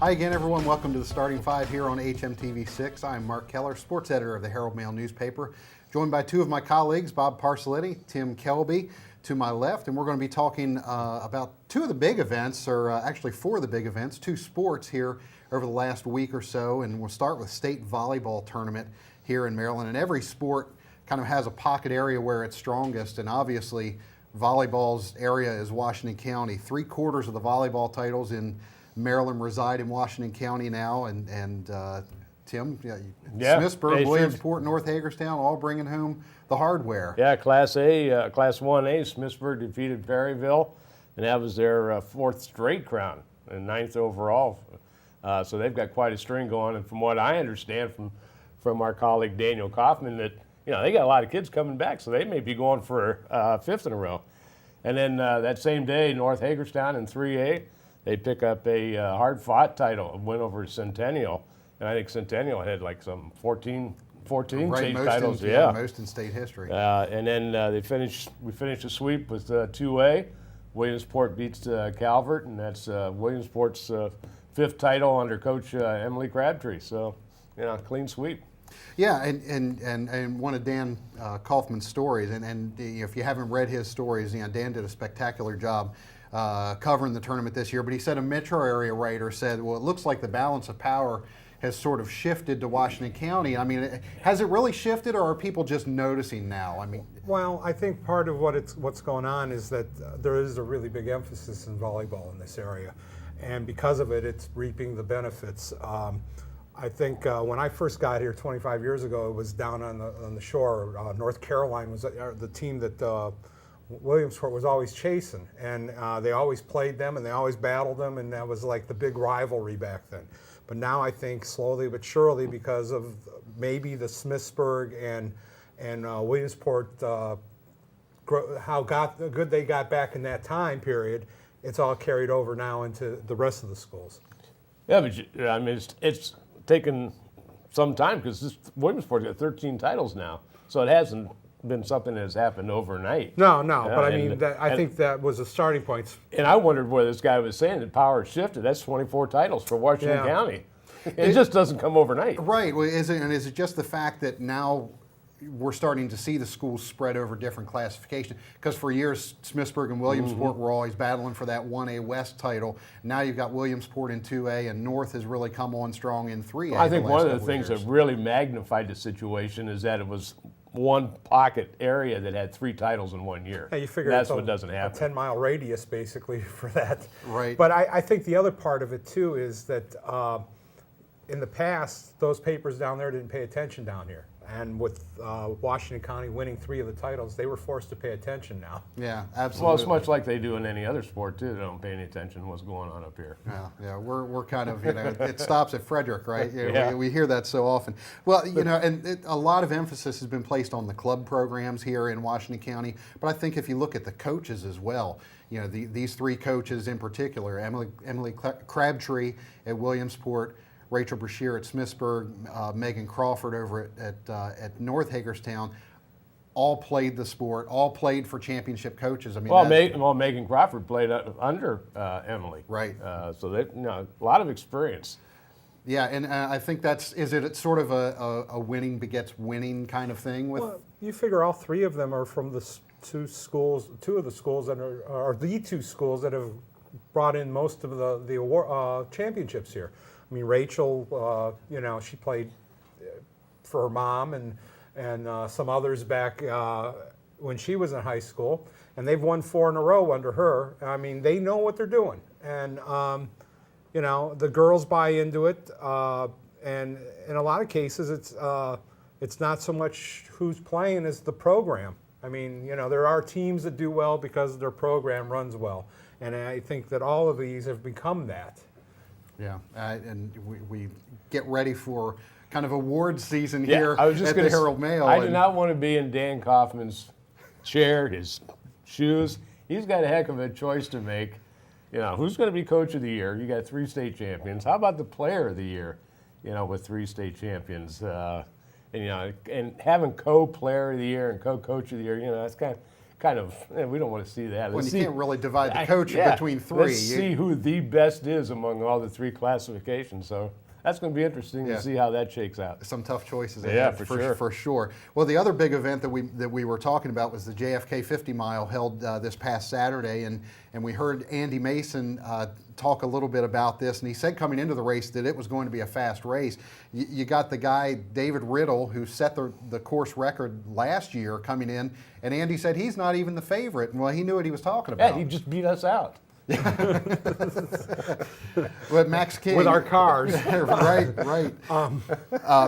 Hi again, everyone. Welcome to the Starting Five here on HMTV6. I'm Mark Keller, sports editor of the Herald-Mail newspaper, joined by two of my colleagues, Bob Parsoletti, Tim Kelby, to my left, and we're going to be talking about two of the big events, or actually four of the big events, two sports here over the last week or so, and we'll start with state volleyball tournament here in Maryland. And every sport kind of has a pocket area where it's strongest, and obviously volleyball's area is Washington County. 3/4 of the volleyball titles in Maryland reside in Washington County now, and Tim, Smithsburg, Williamsport, North Hagerstown, all bringing home the hardware. Yeah, Class 1A, Smithsburg defeated Perryville, and that was their fourth straight crown and 9th overall. So they've got quite a string going, and from what I understand from our colleague Daniel Kaufman, that they got a lot of kids coming back, so they may be going for 5th in a row. And then that same day, North Hagerstown in 3A, they pick up a hard-fought title, a win over Centennial. And I think Centennial had like some 14 state titles. Most in state history. And then we finished the sweep with 2A. Williamsport beats Calvert, and that's Williamsport's 5th title under Coach Emily Crabtree. So, clean sweep. Yeah, and one of Dan Kaufman's stories, and if you haven't read his stories, Dan did a spectacular job covering the tournament this year. But he said a metro area writer said, well, it looks like the balance of power has sort of shifted to Washington County. I mean, has it really shifted, or are people just noticing now? I mean, well, I think part of what's going on is that there is a really big emphasis in volleyball in this area, and because of it, it's reaping the benefits. I think when I first got here 25 years ago, it was down on the shore. North Carolina was the team that Williamsport was always chasing, and they always played them, and they always battled them, and that was like the big rivalry back then. But now I think slowly but surely, because of maybe the Smithsburg and Williamsport, how good they got back in that time period, it's all carried over now into the rest of the schools. Yeah, but I mean, it's taken some time, because Williamsport's got 13 titles now, so it hasn't been something that has happened overnight. No, but I mean, I think that was a starting point. And I wondered where this guy was saying that power has shifted. That's 24 titles for Washington County. It just doesn't come overnight. Right. Well, is it just the fact that now we're starting to see the schools spread over different classifications? Because for years, Smithsburg and Williamsport were always battling for that 1A West title. Now you've got Williamsport in 2A, and North has really come on strong in 3A. I think one of the things that really magnified the situation is that it was one pocket area that had 3 titles in 1 year. Yeah, you figure that's what doesn't happen. A 10-mile radius, basically, for that. Right. But I think the other part of it, too, is that in the past, those papers down there didn't pay attention down here. And with Washington County winning 3 of the titles, they were forced to pay attention now. Yeah, absolutely. Well, it's much like they do in any other sport, too. They don't pay any attention to what's going on up here. Yeah, we're kind of, it stops at Frederick, right? We hear that so often. Well, and a lot of emphasis has been placed on the club programs here in Washington County, but I think if you look at the coaches as well, these 3 coaches in particular, Emily Crabtree at Williamsport, Rachel Brashear at Smithsburg, Megan Crawford over at North Hagerstown, all played the sport, all played for championship coaches. I mean, Megan Crawford played under Emily, right? So they, a lot of experience. Yeah, and I think is it sort of a winning begets winning kind of thing? Well, you figure all 3 of them are from the 2 of the schools that are the 2 schools that have brought in most of the award, championships here. I mean, Rachel, she played for her mom and some others back when she was in high school, and they've won 4 in a row under her. I mean, they know what they're doing, and the girls buy into it. And in a lot of cases, it's not so much who's playing as the program. I mean, there are teams that do well because their program runs well, and I think that all of these have become that. Yeah, and we get ready for kind of awards season here at the Herald-Mail. I do not want to be in Dan Kaufman's chair, his shoes. He's got a heck of a choice to make. Who's going to be coach of the year? You got 3 state champions. How about the player of the year? With 3 state champions, and having co-player of the year and co-coach of the year. kind of, we don't want to see that. When you can't really divide the coach Yeah, between three. Let's see who the best is among all the three classifications. So that's going to be interesting to see how that shakes out. Some tough choices Yeah, ahead, for sure. Well, the other big event that we were talking about was the JFK 50 mile held this past Saturday, and we heard Andy Mason talk a little bit about this, and he said coming into the race that it was going to be a fast race. You got the guy David Riddle, who set the course record last year, coming in, and Andy said he's not even the favorite. Well, he knew what he was talking about. Yeah, he just beat us out. But Max King with our cars. right.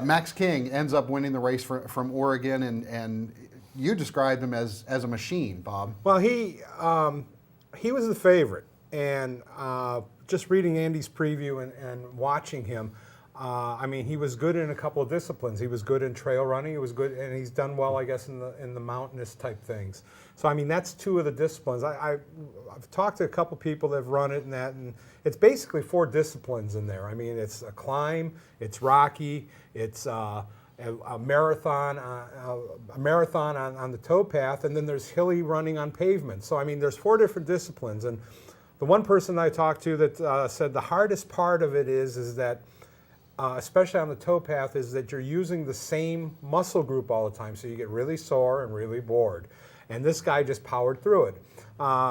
Max King ends up winning the race from Oregon, and you described him as a machine, Bob. Well, he was the favorite, and just reading Andy's preview and watching him, I mean, he was good in a couple of disciplines. He was good in trail running. He was good, and he's done well, I guess, in the mountainous type things. So I mean, that's two of the disciplines. I've talked to a couple people that have run it and it's basically 4 disciplines in there. I mean, it's a climb, it's rocky, it's a marathon on the towpath, and then there's hilly running on pavement. So I mean, there's 4 different disciplines. And the one person I talked to that said the hardest part of it is that especially on the towpath, is that you're using the same muscle group all the time, so you get really sore and really bored. And this guy just powered through it.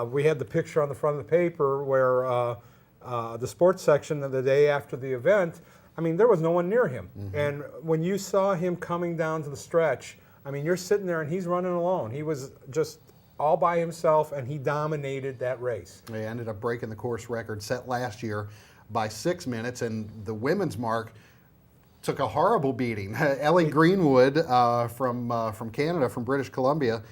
We had the picture on the front of the paper where the sports section the day after the event, I mean, there was no one near him. Mm-hmm. And when you saw him coming down to the stretch, I mean, you're sitting there and he's running alone. He was just all by himself, and he dominated that race. He ended up breaking the course record set last year by 6 minutes, and the women's mark took a horrible beating. Ellie Greenwood from Canada, from British Columbia,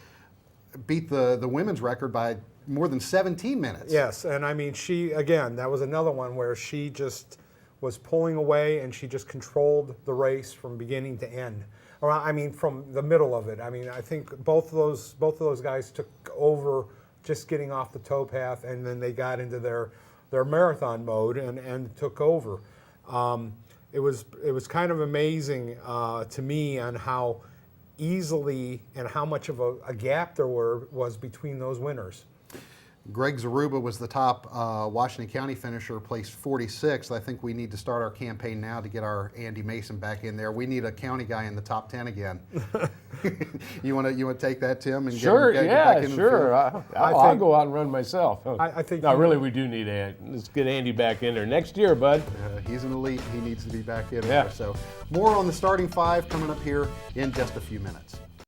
beat the women's record by more than 17 minutes. Yes, and I mean, that was another one where she just was pulling away, and she just controlled the race from beginning to end. Or I mean, from the middle of it. I mean, I think both of those guys took over just getting off the towpath, and then they got into their marathon mode and took over. It was kind of amazing to me on how easily and how much of a gap there was between those winners. Greg Zaruba was the top Washington County finisher, placed 46th. I think we need to start our campaign now to get our Andy Mason back in there. We need a county guy in the top 10 again. You want to take that, Tim? And sure, get back into sure. I'll go out and run myself. I think. No, really, we do need Andy. Let's get Andy back in there next year, bud. He's an elite. He needs to be back in there. So more on the starting 5 coming up here in just a few minutes.